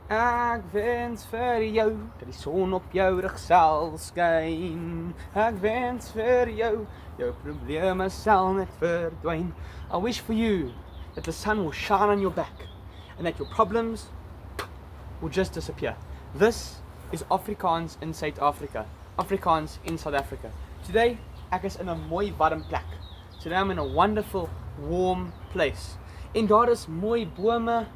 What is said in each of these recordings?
Ek wens vir jou dat die son op jou rug sal skyn. Ek wens vir jou, jou probleme sal net verdwyn. I wish for you that the sun will shine on your back and that your problems will just disappear. This is Afrikaans in South Africa. Afrikaans in South Africa. Today, ek is in 'n mooi warm plek. Today I'm in a wonderful warm place. En daar is mooi bome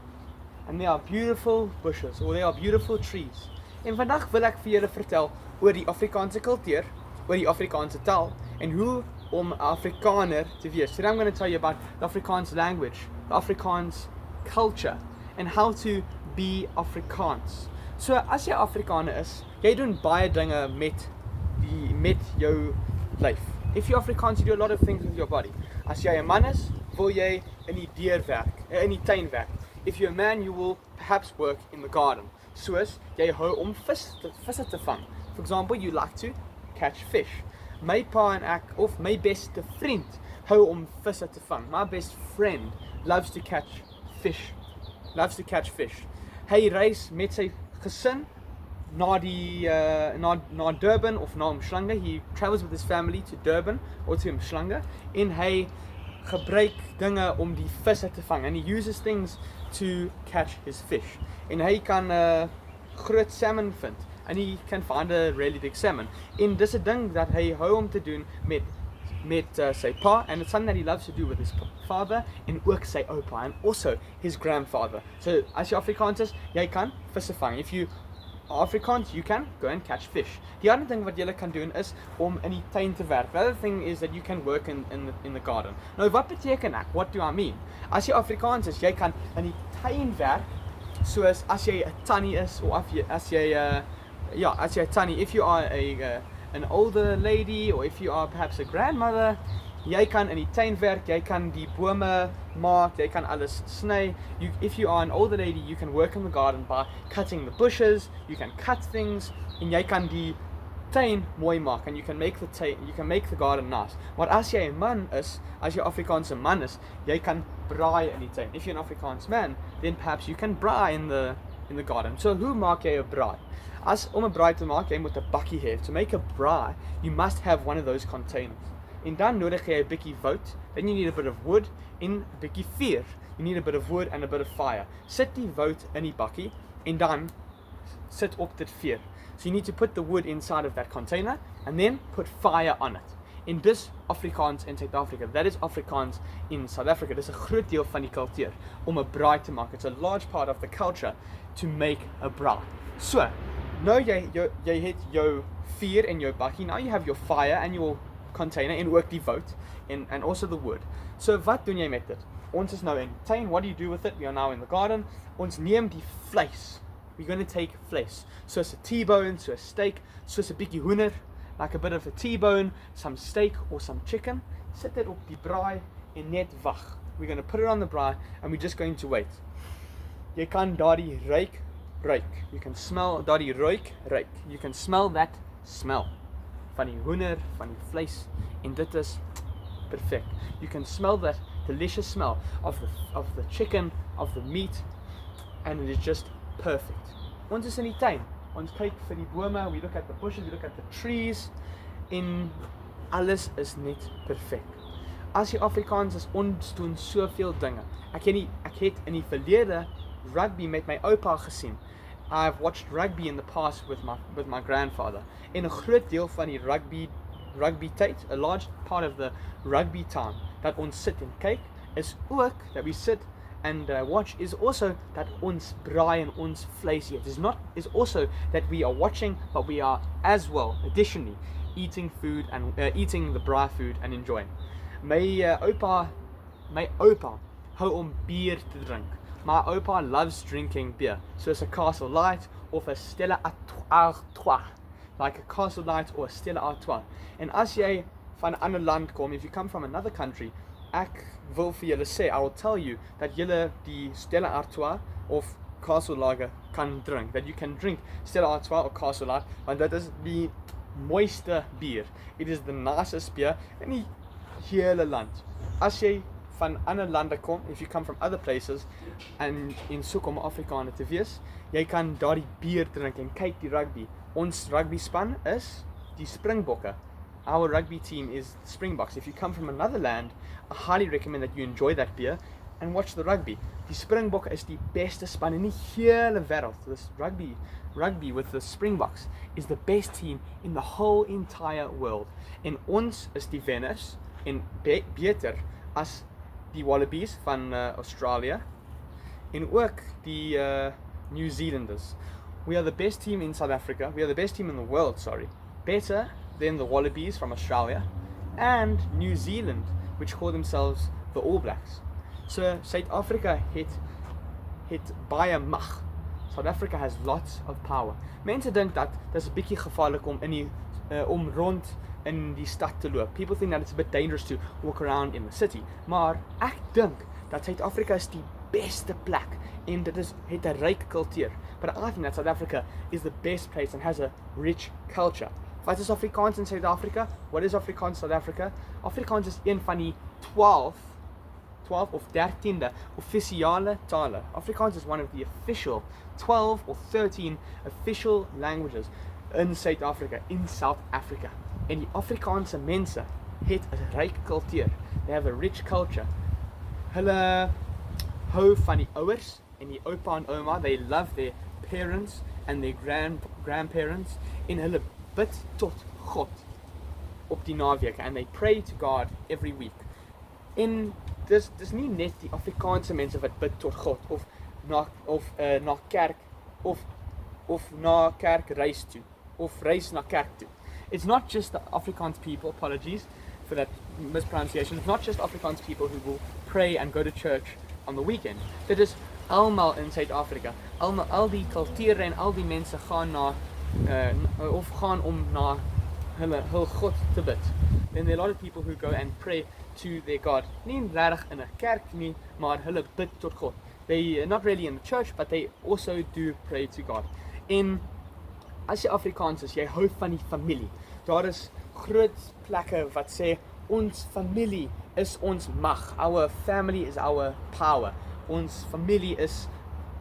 and there are beautiful bushes or there are beautiful trees. En vandag wil ek vir julle vertel oor die Afrikaanse kultuur, oor die Afrikaanse taal en hoe om 'n Afrikaner te wees. Today I'm going to tell you about the Afrikaans language, the Afrikaans culture and how to be Afrikaans. So as jy Afrikaner is, jy doen baie dinge met jou lyf. If you're Afrikaans, you do a lot of things with your body. As jy 'n man is, wil jy in die deur werk, in die tuin werk. If you're a man, you will perhaps work in the garden. Soos jy hou om visse te vang. For example, you like to catch fish. My pa en ek, of my beste vriend, hou om visse te vang. My best friend loves to catch fish. Hy reis met sy gesin na Durban of na Umhlanga. He travels with his family to Durban or to Umhlanga en hy gebruik dinge om die visse te vang and he uses things to catch his fish. En hy kan groot salmon vind and he can find a really big salmon. En dis 'n ding dat hy hou om te doen met sy pa, and it's something that he loves to do with his father en ook sy oupa and also his grandfather. So as jy Afrikaans is, jy kan visse vang. If you are Afrikaans, you can go and catch fish. Die ander ding wat jy kan doen is om in die tuin te werk. The other thing is that you can work in the garden. Nou wat beteken ek? What do I mean? As jy Afrikaans is, jy kan in die tuin werk, soos as jy 'n tannie is of as jy 'n tannie, if you are an older lady or if you are perhaps a grandmother, jy kan in die tuin werk, jy kan die bome maak, jy kan alles sny. If you are an older lady, you can work in the garden by cutting the bushes, you can cut things, en jy kan die tuin mooi maak, and you can make the garden nice. Maar as jy 'n man is, as jy Afrikaanse man is, jy kan braai in die tuin. If you're an Afrikaans man, then perhaps you can braai in the garden. So hoe maak jy 'n braai? Om 'n braai te maak, jy moet 'n bakkie hê. To make a braai, you must have one of those containers. En dan nodig jy 'n bietjie hout, then you need a bit of wood en 'n bietjie vuur. You need a bit of wood and a bit of fire. Sit die hout in die bakkie en dan sit op dit vuur. So you need to put the wood inside of that container and then put fire on it. En dis Afrikaans in South Africa. That is Afrikaans in South Africa. Dis 'n groot deel van die kultuur om 'n braai te maak. It's a large part of the culture to make a braai. So, nou jy het jou vuur en jou bakkie. Now you have your fire and your container en ook die hout and also the wood. So wat doen jy met dit? Ons is nou in die tuin. What do you do with it? We are now in the garden. Ons neem die vleis. We're going to take flesh. So it's a T-bone, so a steak, so it's a bietjie hoender, like a bit of a T-bone, some steak or some chicken. Sit dit op die braai en net wag. We're going to put it on the braai and we're just going to wait. Jy kan daardie ruik. You can smell daardie ruik. You can smell that smell van die hoender, van die vleis, en dit is perfect. You can smell that delicious smell of the chicken, of the meat, and it is just perfect. Ons is in die tuin. Ons kyk vir die bome, we look at the bushes, we look at the trees, en alles is net perfect. As jy Afrikaans is, ons doen soveel dinge. Ek het in die verlede rugby met my oupa gesien. I've watched rugby in the past with my grandfather. En 'n groot deel van die rugby tyd, a large part of the rugby time dat ons sit en kyk, is ook that we sit and watch, is also that ons braai en ons vleis eet. Is also that we are watching, but we are as well, additionally, eating food and eating the braai food and enjoying. My oupa hou om bier te drink. My oupa loves drinking beer. So it's a Castle Light of a Stella Artois. Like a Castle Light or a Stella Artois. En as jy van 'n ander land kom, if you come from another country, ek wil vir julle sê, I will tell you that julle die Stella Artois of Castle Lager kan drink. That you can drink Stella Artois or Castle Light, want dit is die mooiste bier. It is the nicest beer in die hele land. As jy van ander lande kom, if you come from other places en soek om Afrikaner te wees, jy kan daardie bier drink en kyk die rugby. Ons rugby span is die Springbokke. Our rugby team is the Springboks. If you come from another land, I highly recommend that you enjoy that beer and watch the rugby. Die Springbokke is die beste span in die hele wêreld. This rugby with the Springboks is the best team in the whole entire world. En ons is die wenners en beter as die Wallabies van Australia en ook die New Zealanders. We are the best team in South Africa. We are the best team in the world, sorry. Better than the Wallabies from Australia and New Zealand, which call themselves the All Blacks. So South Africa het baie mag. South Africa has lots of power. Mense dink dat dis 'n bietjie gevaarlik om rond in die stad te loop. People think that it's a bit dangerous to walk around in the city. Maar ek dink dat South Africa is die beste plek en dit het 'n ryk kultuur. But I think that South Africa is the best place and has a rich culture. Wat is Afrikaans in South Africa? What is Afrikaans in South Africa? Afrikaans is een van die 12 of 13de offisiële tale. Afrikaans is one of the official 12 or 13 official languages in South Africa. En die Afrikaanse mense het 'n ryk kultuur. They have a rich culture. Hulle hou van die ouers en die oupa en ouma. They love their parents and their grandparents. En hulle bid tot God op die naweke and they pray to God every week. En dis nie net die Afrikaanse mense wat bid tot God of na kerk of na kerkreis toe of reis na kerk toe. It's not just the Afrikaans people, apologies for that mispronunciation. It's not just Afrikaans people who will pray and go to church on the weekend. Dit is almal in Suid-Afrika. Al die kulture en al die mense gaan gaan om na hul God te bid. Then there are a lot of people who go and pray to their God. Nie regtig in 'n kerk nie, maar hulle bid tot God. They are not really in the church, but they also do pray to God. En as jy Afrikaans is, jy hou van die familie. Daar is groot plekke wat sê ons familie is ons mag. Our family is our power. Ons familie is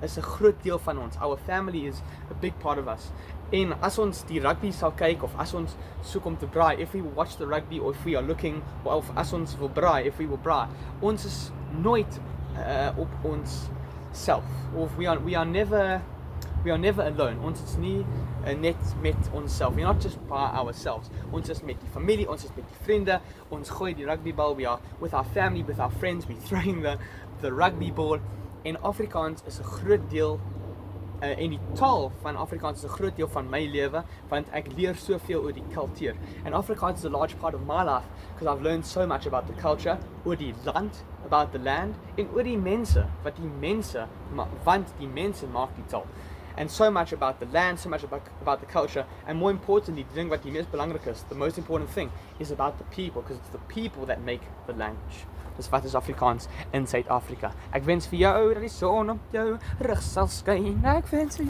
'n groot deel van ons. Our family is a big part of us. En as ons die rugby sal kyk of as ons soek om te braai, if we watch the rugby or if we are looking of as ons wil braai, if we will braai, ons is nooit op ons self. Of we are never alone. Ons is nie net met onsself. We're not just by ourselves. Ons is met die familie, ons is met die vriende, ons gooi die rugbybal, we are with our family, with our friends, we throwing the rugby ball. En Afrikaans is 'n groot deel en die taal van Afrikaans is 'n groot deel van my lewe want ek leer soveel oor die kultuur. And Afrikaans is a large part of my life because I've learned so much about the culture, oor die land, about the land en oor die mense, want die mense maak die taal. And so much about the land, so much about the culture, and more importantly, die ding wat die mees belangrik is, the most important thing is about the people, because it's the people that make the language. Dis wat is Afrikaans in Suid-Afrika. Ek wens vir jou dat die son op jou rug sal skyn. Ek wens vir